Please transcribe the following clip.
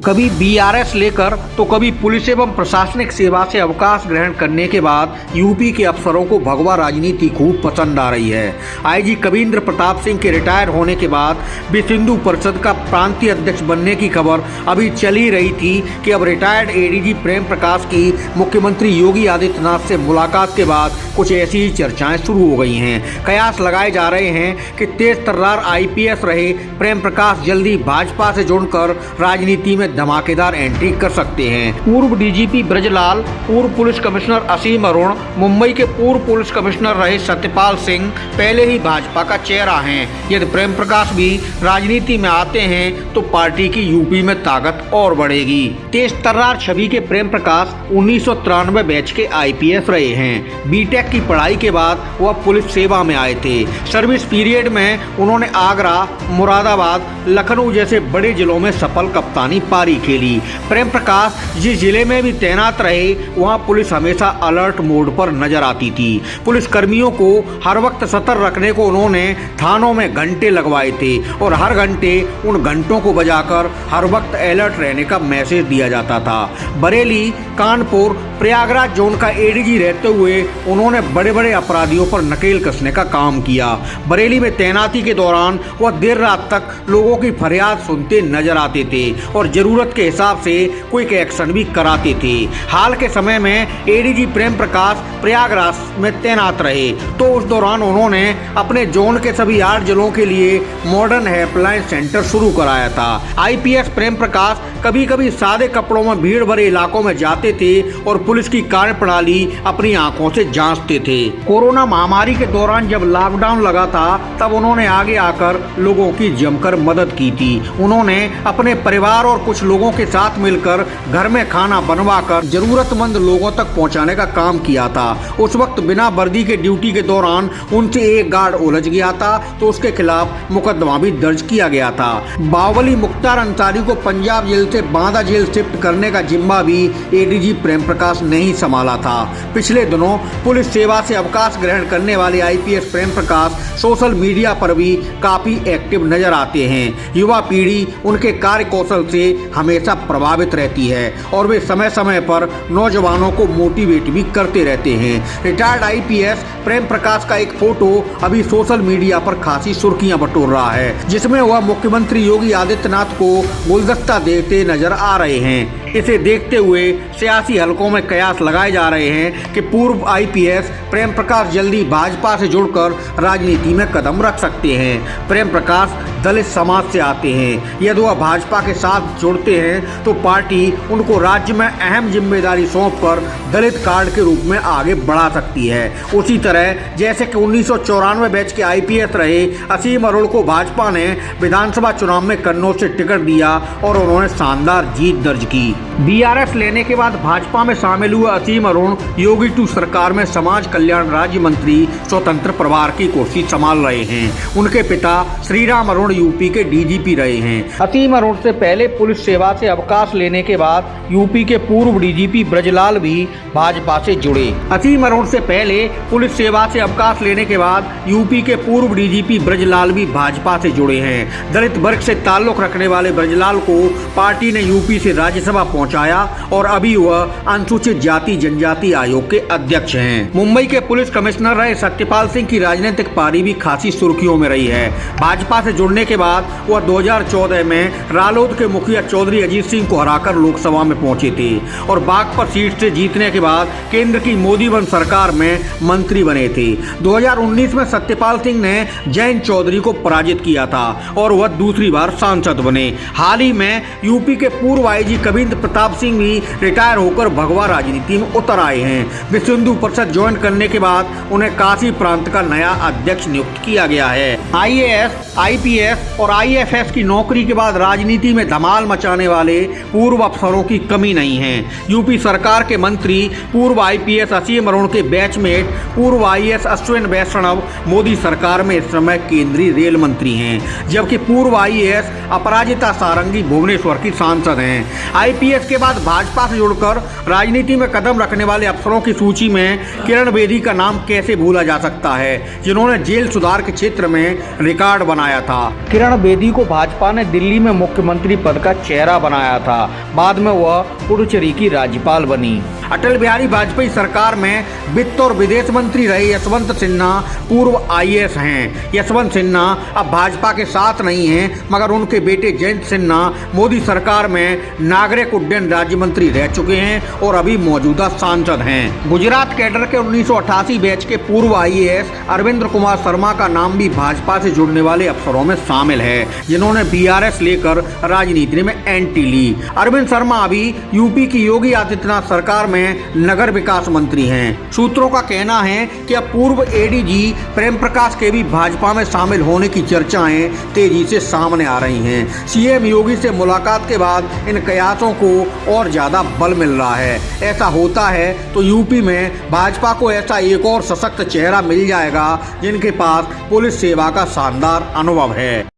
कभी बीआरएस लेकर तो कभी पुलिस एवं प्रशासनिक सेवा से अवकाश ग्रहण करने के बाद यूपी के अफसरों को भगवा राजनीति खूब पसंद आ रही है। आईजी कविंद्र प्रताप सिंह के रिटायर होने के बाद विश्व हिंदू परिषद का प्रांतीय अध्यक्ष बनने की खबर अभी चल ही रही थी कि अब रिटायर्ड एडीजी प्रेम प्रकाश की मुख्यमंत्री योगी आदित्यनाथ से मुलाकात के बाद कुछ ऐसी ही चर्चाएं शुरू हो गई हैं। कयास लगाए जा रहे हैं कि तेज तर्रार आईपीएस रहे प्रेम प्रकाश जल्दी भाजपा से जुड़कर राजनीति में धमाकेदार एंट्री कर सकते हैं। पूर्व डीजीपी ब्रजलाल, पूर्व पुलिस कमिश्नर असीम अरुण, मुंबई के पूर्व पुलिस कमिश्नर रहे सत्यपाल सिंह पहले ही भाजपा का चेहरा हैं। यदि प्रेम प्रकाश भी राजनीति में आते हैं तो पार्टी की यूपी में ताकत और बढ़ेगी। तेज तर्रार छवि के प्रेम प्रकाश 1993 बैच के आईपीएस रहे हैं। बीटेक की पढ़ाई के बाद वह पुलिस सेवा में आए थे। सर्विस पीरियड में उन्होंने आगरा, मुरादाबाद, लखनऊ जैसे बड़े जिलों में सफल कप्तानी पारी खेली। प्रेम प्रकाश जिस जिले में भी तैनात रहे वहां पुलिस हमेशा अलर्ट मोड पर नजर आती थी। पुलिस कर्मियों को हर वक्त सतर्क रखने को उन्होंने थानों में घंटे लगवाए थे और हर घंटे उन घंटों को बजाकर हर वक्त अलर्ट रहने का मैसेज दिया जाता था। बरेली, कानपुर, प्रयागराज जोन का एडीजी रहते हुए उन्होंने बड़े बड़े अपराधियों पर नकेल कसने का काम किया। बरेली में तैनाती के दौरान वह देर रात तक लोगों की फरियाद सुनते नजर आते थे और जरूरत के हिसाब से क्विक एक्शन भी कराते थे। हाल के समय में एडीजी प्रेम प्रकाश प्रयागराज में तैनात रहे तो उस दौरान उन्होंने अपने जोन के सभी 8 जिलों के लिए मॉडर्न हेल्पलाइन सेंटर शुरू कराया था। आईपीएस प्रेम प्रकाश कभी कभी सादे कपड़ों में भीड़ भरे इलाकों में जाते थे और पुलिस की कार्यप्रणाली अपनी आंखों से जांचते थे। कोरोना महामारी के दौरान जब लॉकडाउन लगा था तब उन्होंने आगे आकर लोगों की जमकर मदद की थी। उन्होंने अपने परिवार और कुछ लोगों के साथ मिलकर घर में खाना बनवाकर जरूरतमंद लोगों तक पहुंचाने का काम किया था। उस वक्त बिना वर्दी के ड्यूटी के दौरान उनसे एक गार्ड उलझ गया था तो उसके खिलाफ मुकदमा भी दर्ज किया गया था। बाहुबली मुख्तार अंसारी को पंजाब जेल से बांदा जेल शिफ्ट करने का जिम्मा भी एडीजी प्रेम प्रकाश ने ही संभाला था। पिछले दिनों पुलिस सेवा से अवकाश ग्रहण करने वाले IPS Prem Prakash social media पर भी काफी एक्टिव नजर आते हैं। युवा पीढ़ी उनके कार्य कौशल से हमेशा प्रभावित रहती है और वे समय समय पर नौजवानों को मोटिवेट भी करते रहते हैं। रिटायर्ड आईपीएस प्रेम प्रकाश का एक फोटो अभी सोशल मीडिया पर खासी सुर्खियां बटोर रहा है, जिसमें वह मुख्यमंत्री योगी आदित्यनाथ को गुलदस्ता देते नजर आ रहे हैं। इसे देखते हुए सियासी हलकों में कयास लगाए जा रहे हैं कि पूर्व आईपीएस प्रेम प्रकाश जल्दी भाजपा से जुड़कर राजनीति में कदम रख सकते हैं। प्रेम प्रकाश दलित समाज से आते हैं। यदि वह भाजपा के साथ जुड़ते हैं तो पार्टी उनको राज्य में अहम जिम्मेदारी सौंपकर दलित कार्ड के रूप में आगे बढ़ा सकती है। उसी तरह जैसे कि 1994 बैच के आईपीएस रहे असीम अरुण को भाजपा ने विधानसभा चुनाव में कन्नौज से टिकट दिया और उन्होंने शानदार जीत दर्ज की। बीआरएस लेने के बाद भाजपा में शामिल हुए असीम अरुण योगी 2 सरकार में समाज कल्याण राज्य मंत्री स्वतंत्र प्रभार की कुर्सी संभाल रहे हैं। उनके पिता श्रीराम अरुण यूपी के डीजीपी रहे हैं। असीम अरुण से पहले पुलिस सेवा से अवकाश लेने के बाद यूपी के पूर्व डीजीपी ब्रजलाल भी भाजपा से जुड़े। असीम अरुण से पहले पुलिस सेवा से अवकाश लेने के बाद यूपी के पूर्व डीजीपी ब्रजलाल भी भाजपा से जुड़े हैं। दलित वर्ग से ताल्लुक रखने वाले ब्रजलाल को पार्टी ने यूपी से राज्यसभा पहुंचाया और अभी वह अनुसूचित जाति जनजाति आयोग के अध्यक्ष हैं। मुंबई के पुलिस कमिश्नर रहे सत्यपाल सिंह की राजनीतिक पारी भी खासी सुर्खियों में रही है। भाजपा से जुड़ने के बाद वह 2014 में रालोद के मुखिया चौधरी अजीत सिंह को हराकर लोकसभा में पहुंचे थे और बागपत सीट से जीतने के बाद केंद्र की मोदी वन सरकार में मंत्री बने थे। 2019 में सत्यपाल सिंह ने जयंत चौधरी को पराजित किया था और वह दूसरी बार सांसद बने। हाल ही में यूपी के पूर्व आईजी कविंद्र प्रताप सिंह भी रिटायर होकर भगवा राजनीति में उतर आए हैं। विश्व हिंदू परिषद ज्वाइन करने के बाद उन्हें काशी प्रांत का नया अध्यक्ष नियुक्त किया गया है। आईएएस, आईपीएस और आईएफएस की नौकरी के बाद राजनीति में धमाल मचाने वाले पूर्व अफसरों की कमी नहीं है। यूपी सरकार के मंत्री पूर्व आईपीएस असीम अरुण के बैचमेट पूर्व आईएएस अश्विन वैष्णव मोदी सरकार में इस समय केंद्रीय रेल मंत्री हैं, जबकि पूर्व आईएएस अपराजिता सारंगी भुवनेश्वर की सांसद हैं। आईपीएस के बाद भाजपा से जुड़कर राजनीति में कदम रखने वाले अफसरों की सूची में किरण बेदी का नाम कैसे भूला जा सकता है, जिन्होंने जेल सुधार के क्षेत्र में रिकॉर्ड बनाया था। किरण बेदी को भाजपा ने दिल्ली में मुख्यमंत्री पद का चेहरा बनाया था। बाद में वह पुडुचेरी की राज्यपाल बनी। अटल बिहारी वाजपेयी सरकार में वित्त और विदेश मंत्री रहे यशवंत सिन्हा पूर्व आईएएस हैं। यशवंत सिन्हा अब भाजपा के साथ नहीं हैं, मगर उनके बेटे जयंत सिन्हा मोदी सरकार में नागरिक उड्डयन राज्य मंत्री रह चुके हैं और अभी मौजूदा सांसद हैं। गुजरात कैडर के 1988 बैच के पूर्व आईएएस अरविंद कुमार शर्मा का नाम भी भाजपा से जुड़ने वाले अफसरों में शामिल है, जिन्होंने बीआरएस लेकर राजनीति में एंट्री ली। अरविंद शर्मा अभी यूपी की योगी आदित्यनाथ सरकार में नगर विकास मंत्री हैं। सूत्रों का कहना है कि अब पूर्व एडीजी प्रेम प्रकाश के भी भाजपा में शामिल होने की चर्चाएं तेजी से सामने आ रही हैं। सीएम योगी से मुलाकात के बाद इन कयासों को और ज्यादा बल मिल रहा है। ऐसा होता है तो यूपी में भाजपा को ऐसा एक और सशक्त चेहरा मिल जाएगा जिनके पास पुलिस सेवा का शानदार अनुभव है।